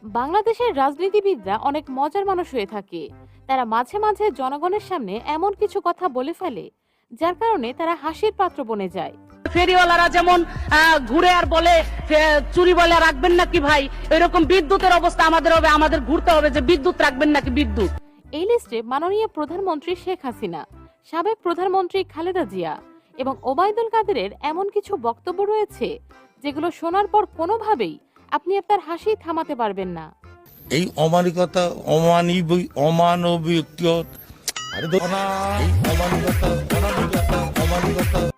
বাংলাদেশের রাজনীতিবিদরা অনেক মজার মানুষ হয়ে থাকে। তারা মাঝে মাঝে জনগণের সামনে এমন কিছু কথা বলে ফেলে যার কারণে তারা হাসির পাত্র বনে যায়। ফেরিওয়ালারা যেমন ঘুরে আর বলে চুরি বলে রাখবেন নাকি ভাই, এরকম বিদ্যুতের অবস্থা আমাদের হবে, আমাদের ঘুরতে হবে যে বিদ্যুৎ রাখবেন নাকি বিদ্যুৎ। এই লিস্টে মাননীয় প্রধানমন্ত্রী শেখ হাসিনা, সাবেক প্রধানমন্ত্রী খালেদা জিয়া এবং ওবায়দুল কাদেরের এমন কিছু বক্তব্য রয়েছে যেগুলো শোনার পর কোনোভাবেই আপনি আপনার হাসি থামাতে পারবেন না। এই অমানবিকতা অমানবিক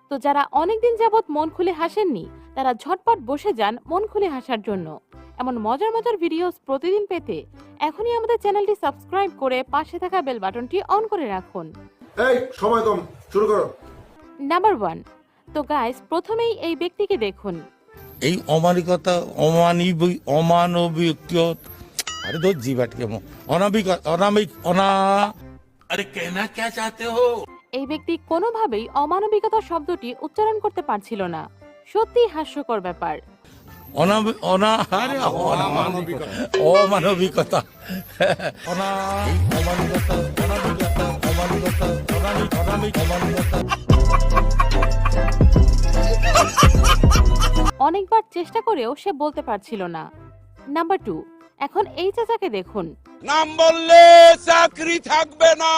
তো যারা অনেকদিন যাবৎ মন খুলে হাসেননি তারা ঝটপট বসে যান মন খুলে হাসার জন্য। এমন মজার মজার ভিডিওস প্রতিদিন পেতে এখনই আমাদের চ্যানেলটি সাবস্ক্রাইব করে পাশে থাকা বেল বাটনটি অন করে রাখুন। এই সময় কম, শুরু করো। নাম্বার 1। তো গাইস, প্রথমেই এই ব্যক্তিকে দেখুন। এই অমানবিকতা অমানবিক আরে তো জীবাট কেমন অনামিক অনা আরে কেনা কে চাতে হো। এই ব্যক্তি কোনোভাবেই অমানবিকতা শব্দটি উচ্চারণ করতে পারছিল না। সত্যি হাস্যকর ব্যাপার। অমানবিকতা অনেকবার চেষ্টা করেও সে বলতে পারছিল না। নাম্বার 2। এখন এই চাচাকে দেখুন। নাম বললে চাকরি থাকবে না।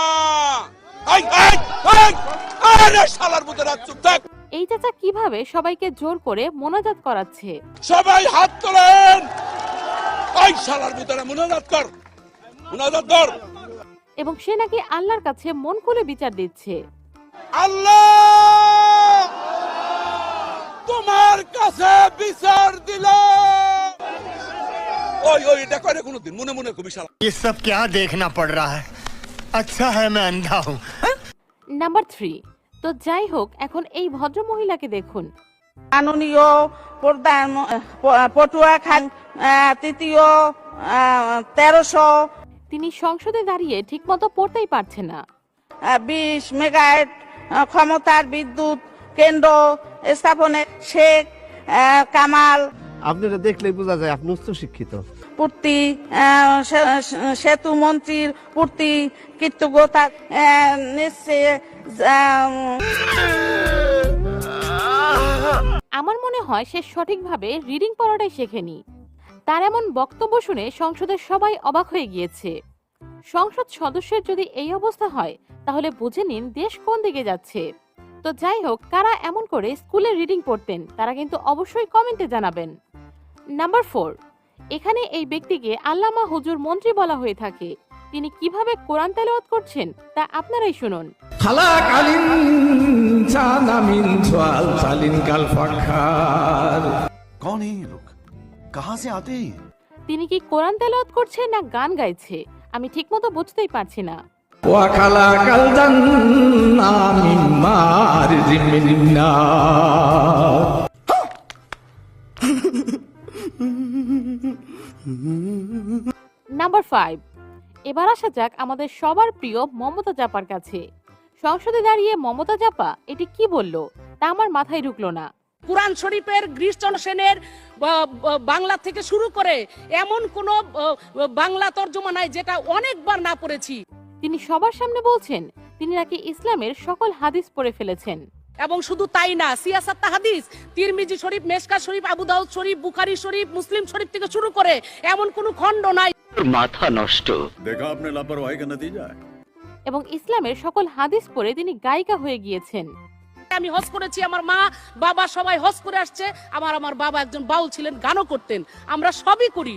আরে শালার মতো রাত চুপ থাক। এই চাচা কিভাবে সবাইকে জোর করে মোনাজাত করাচ্ছে। সবাই হাত তোলেন। এই শালার মতো মোনাজাত কর, মোনাজাত কর। এবং সে নাকি আল্লাহর কাছে মন খুলে বিচার দিচ্ছে। আল্লাহ তোমার কাছে বিচার দিলাম। ওই ওই এটা করে কোনদিন মনে মনে খুবই শালা। ये सब क्या देखना पड़ रहा है? अच्छा है मैं अंधा हूँ। নাম্বার 3। তো যাই হোক, এখন এই ভদ্র মহিলাকে দেখুন। মাননীয় প্রধান পটুয়াখালী তৃতীয় 1300 তিনি সংসদে দাঁড়িয়ে ঠিকমতো পড়তেই পারছে না। 20 মেগাওয়াট ক্ষমতার বিদ্যুৎ কেন্দ্র স্থাপনে শেখ কামাল আপনারা দেখলেই বোঝা যায় আপনি উচ্চ শিক্ষিত। পূর্তি সেতু মন্ত্রীর পূর্তি কৃতজ্ঞতা নিশ্চয়। আমার মনে হয় সে সঠিকভাবে রিডিং পড়াটাই শেখেনি। তার এমন বক্তব্য শুনে সংসদের সবাই অবাক হয়ে গিয়েছে। সংসদ সদস্যের যদি এই অবস্থা হয় তাহলে বুঝে নিন দেশ কোন দিকে যাচ্ছে। তো যাই হোক, কারা এমন করে স্কুলে রিডিং পড়তেন তারা কিন্তু অবশ্যই কমেন্টে জানাবেন। নাম্বার 4। এখানে এই ব্যক্তিকে আল্লামা হুজুর মন্ত্রী বলা হয়ে থাকে। তিনি কিভাবে কোরআন তেলাওয়াত করছেন তা আপনারাই শুনুন। कौन है ये लोग? कहाँ से आते हैं? তিনি কি কোরআন তেলাওয়াত করছে না গান গাইছে আমি ঠিকমতো বুঝতেই পারছি না। নাম্বার 5। এবার আসা যাক আমাদের সবার প্রিয় মমতা জাপার কাছে। সংসদে দাঁড়িয়ে মমতা জাপা এটি কি বলল তা আমার মাথায় ঢুকলো না। কুরআন শরীফের গ্রীষ্ম সেনের বাংলা থেকে শুরু করে এমন কোন বাংলা তর্জমা নাই যেটা অনেকবার না পড়েছি। তিনি সবার সামনে বলছেন তিনি নাকি ইসলামের সকল হাদিস পড়ে ফেলেছেন। এবং শুধু তাই না, সিয়াসাত হাদিস, তিরমিজি শরীফ, মেশকাত শরীফ, আবু দাউদ শরীফ, বুখারী শরীফ, মুসলিম শরীফ থেকে শুরু করে এমন কোন খণ্ড নাই। माथा नष्ट। দেখা आपने लापरवाही का नतीजा है। এবং ইসলামের সকল হাদিস পড়ে তিনি গায়িকা হয়ে গিয়েছেন। আমি হজ করেছি, আমার মা বাবা সবাই হজ করে আসছে। আমার বাবা একজন বাউল ছিলেন, গানও করতেন। আমরা সবই করি।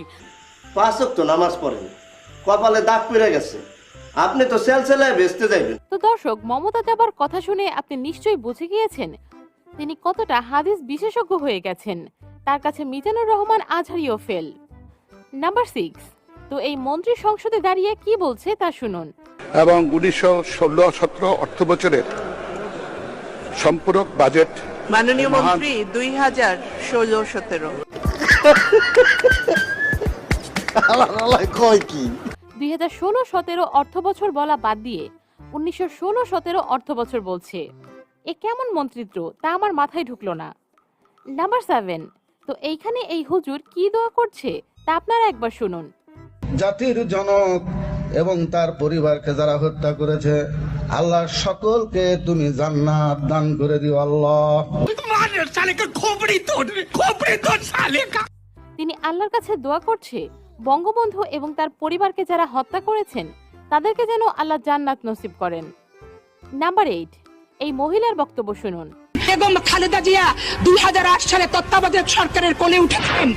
5 ওয়াক্ত নামাজ পড়েন, কপালে দাগ পড়ে গেছে, আপনি তো সেলসেলায় বেচতে যাবেন। তো দর্শক, মমতা জাপার কথা শুনে আপনি নিশ্চয়ই বুঝে গিয়েছেন তিনি কতটা হাদিস বিশেষজ্ঞ হয়ে গেছেন। তার কাছে মিজানুর রহমান আজহারিও ফেল। নাম্বার 6। তো এই মন্ত্রী সংসদে দাঁড়িয়ে কি বলছে তা শুনুন। এবং 1916-17 অর্থ বছরের সম্পূরক বাজেট মাননীয় মন্ত্রী 2016-17 কয় কি 2016-17 অর্থ বছর বলা বাদ দিয়ে 1916-17 অর্থ বছর বলছে। এ কেমন মন্ত্রিত্ব তা আমার মাথায় ঢুকলো না। নাম্বার 7। তো এইখানে এই হুজুর কি দোয়া করছে তা আপনারা একবার শুনুন। জাতির জনক এবং তার পরিবারকে যারা হত্যা করেছে, আল্লাহ সকলকে তুমি জান্নাত দান করে দিও আল্লাহ। তিনি আল্লাহর কাছে দোয়া করছে বঙ্গবন্ধু এবং তার পরিবারকে যারা হত্যা করেছেন তাদেরকে যেন আল্লাহ জান্নাত নসিব করেন। নাম্বার 8, এই মহিলার বক্তব্য শুনুন। বেগম খালেদা জিয়া 2008 সালে তত্ত্বাবধায়ক সরকারের কোলে উঠেছেন,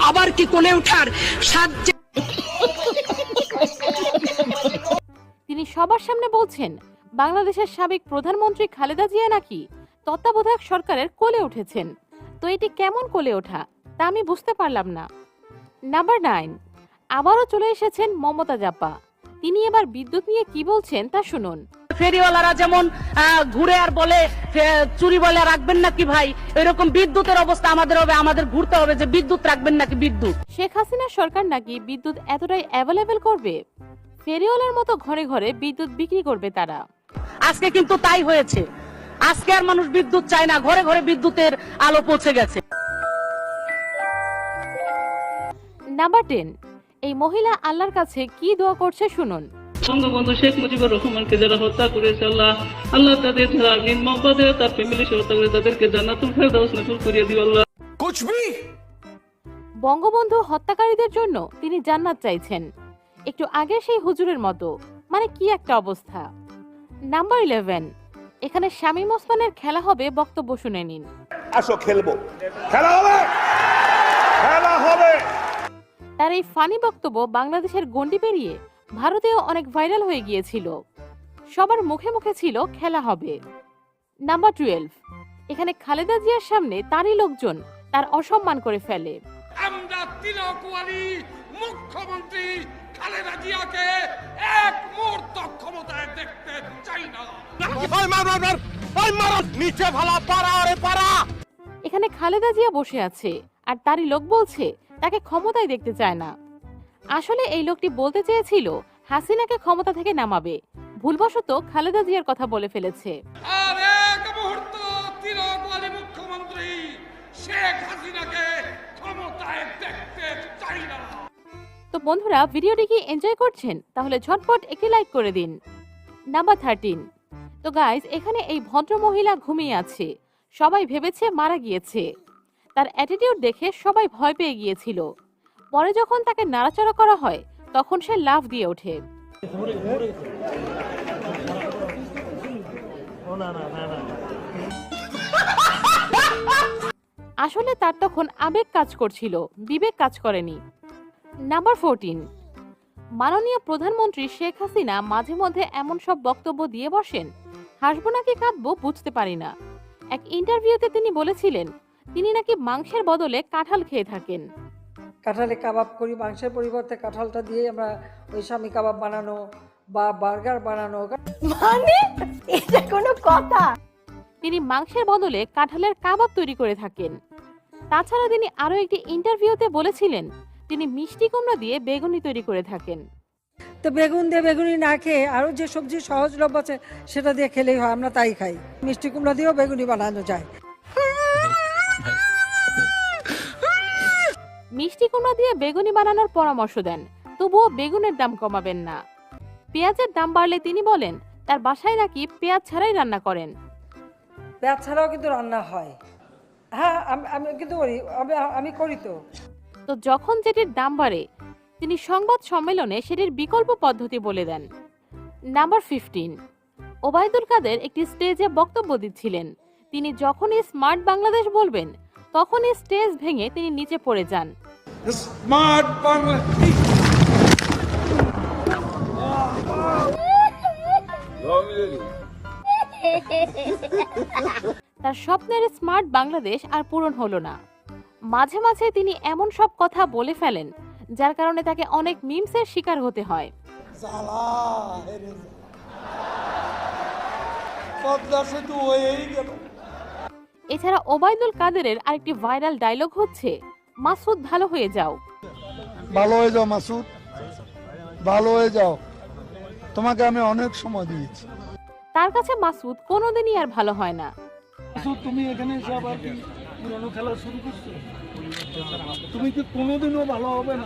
আবার কি কোলে ওঠার সাহায্য। তিনি সবার সামনে বলছেন বাংলাদেশের সাবেক প্রধানমন্ত্রী খালেদা জিয়া নাকি তত্ত্বাবধায়ক সরকারের কোলে উঠেছেন। তো এটি কেমন কোলে ওঠা তা আমি বুঝতে পারলাম না। নাম্বার 9, আবারও চলে এসেছেন মমতা জাপা। তিনি এবার বিদ্যুৎ নিয়ে কি বলছেন তা শুনুন। ফেরিওয়ালারা যেমন ঘুরে আর বলে চুরি বলে রাখবেন নাকি ভাই, এরকম বিদ্যুতের অবস্থা আমাদের হবে, আমাদের ঘুরতে হবে যে বিদ্যুৎ রাখবেন নাকি বিদ্যুৎ। শেখ হাসিনা সরকার নাকি বিদ্যুৎ এতটাই অ্যাভেলেবেল করবে, ফেরিওয়ালার মতো ঘরে ঘরে বিদ্যুৎ বিক্রি করবে তারা। আজকে কিন্তু তাই হয়েছে। আজকে আর মানুষ বিদ্যুৎ চায় না, ঘরে ঘরে বিদ্যুতের আলো পৌঁছে গেছে। নাম্বার 10, এই মহিলা আল্লাহর কাছে কি দোয়া করছে শুনুন। বঙ্গবন্ধু শেখ মুজিবুর রহমানকে যারা হত্যা করেছে, আল্লাহ তাদের যারা নির্মমভাবে তার ফ্যামিলি হত্যা করে তাদেরকে জান্নাতুল ফেরদাউস নসিব করিয়ে দিও আল্লাহ। कुछ भी বঙ্গবন্ধু হত্যাকারীদের জন্য তিনি জান্নাত চাইছেন, একটু আগে সেই হুজুরের মতো, মানে কি একটা অবস্থা। নাম্বার 11, এখানে শামীম ওসমানের খেলা হবে, বক্তব্য শুনে নিন। আসো খেলবো, খেলা হবে, খেলা হবে। তার এই ফানি বক্তব্য বাংলাদেশের গণ্ডি পেরিয়ে ভারতেও অনেক ভাইরাল হয়ে গিয়েছিল। সবার মুখে মুখে ছিল খেলা হবে। নাম্বার 12, এখানে খালেদা জিয়ার সামনে তারই লোকজন তার অসম্মান করে ফেলে। আমরা তিলকওয়ালি মুখ্যমন্ত্রী খালেদা জিয়াকে এক মুহূর্ত ক্ষমতায় দেখতে চাই না। নিচে ভালা পারা, আরে পারা। এখানে খালেদা জিয়া বসে আছে আর তারই লোক বলছে তাকে ক্ষমতায় দেখতে চায় না। আসলে এই লোকটি বলতে চেয়েছিল হাসিনাকে ক্ষমতা থেকে নামাবে, ভুলবশত খালেদা জিয়ার কথা বলে ফেলেছে। আর এক মুহূর্ত তিলকওয়ালি মুখ্যমন্ত্রী শেখ হাসিনাকে ক্ষমতায় দেখতে চাই না। তো বন্ধুরা, ভিডিওটি কি এনজয় করছেন? তাহলে ঝটপট একটি লাইক করে দিন। নাম্বার 13, তো গাইস, এখানে এই ভদ্র মহিলা ঘুমিয়ে আছে, সবাই ভেবেছে মারা গিয়েছে। তার অ্যাটিটিউড দেখে সবাই ভয় পেয়ে গিয়েছিল। পরে যখন তাকে নাড়াচাড়া করা হয় তখন সে লাফ দিয়ে ওঠে। আসলে তার তখন আবেগ কাজ করছিল, বিবেক কাজ করেনি। নাম্বার 14, মাননীয় প্রধানমন্ত্রী শেখ হাসিনা মাঝে মধ্যে এমন সব বক্তব্য দিয়ে বসেন, হাসবো নাকি কাঁদবো বুঝতে পারি না। এক ইন্টারভিউতে তিনি বলেছিলেন তিনি নাকি মাংসের বদলে কাঁঠাল খেয়ে থাকেন। কাঁঠালে কাবাব করি, মাংসের পরিবর্তে কাঁঠালটা দিয়ে আমরা ওই স্বামী কাবাব বানানো বা বার্গার বানানো। মানে এটা কোনো কথা? তিনি মাংসের বদলে কাঁঠালের কাবাব তৈরি করে থাকেন। তাছাড়া তিনি আরো একটি ইন্টারভিউতে বলেছিলেন তিনি মিষ্টি কুমড়া দিয়ে বেগুনি তৈরি করে থাকেন। তো বেগুন দিয়ে বেগুনি না খেয়ে আরো যে সবজি সহজলভ্য আছে সেটা দিয়ে খেলেই হয়, আমরা তাই খাই। মিষ্টি কুমড়া দিয়েও বেগুনি বানানো যায়। মিষ্টি কুমড়া দিয়ে বেগুনি বানানোর পরামর্শ দেন, তবুও বেগুনের দাম কমাবেন না। পেঁয়াজের দাম বাড়লে তিনি বলেন তার বাসায় নাকি পেঁয়াজ ছাড়াই রান্না করেন। পেঁয়াজ ছাড়াও কিন্তু রান্না হয়। হ্যাঁ, আমি কিন্তু করি, আমি করি। তো যখন যেটির দাম বাড়ে তিনি সংবাদ সম্মেলনে সেটির বিকল্প পদ্ধতি বলে দেন। নাম্বার 15, ওবায়দুল কাদের একটি স্টেজে বক্তব্য দিচ্ছিলেন। তিনি যখনই স্মার্ট বাংলাদেশ বলবেন তখনই স্টেজ ভেঙে তিনি নিচে পড়ে যান। স্মার্ট বাংলাদেশ তার স্বপ্নের স্মার্ট বাংলাদেশ আর পূরণ হলো না। মাঝে মাঝে তিনি এমন সব কথা বলে ফেলেন যার কারণে তাকে অনেক মিমসের শিকার হতে হয়। এছাড়া ওবায়দুল কাদেরের আরেকটি ভাইরাল ডায়লগ হচ্ছে মাসুদ ভালো হয়ে যাও। ভালো হয়ে যাও মাসুদ, ভালো হয়ে যাও, তোমাকে আমি অনেক সময় দিয়েছি। তার কাছে মাসুদ কোনোদিনই আর ভালো হয় না। তুমি এখানে এসে আবার কি পুরনো খেলা শুরু করছো? তুমি কি কোনোদিনও ভালো হবে না?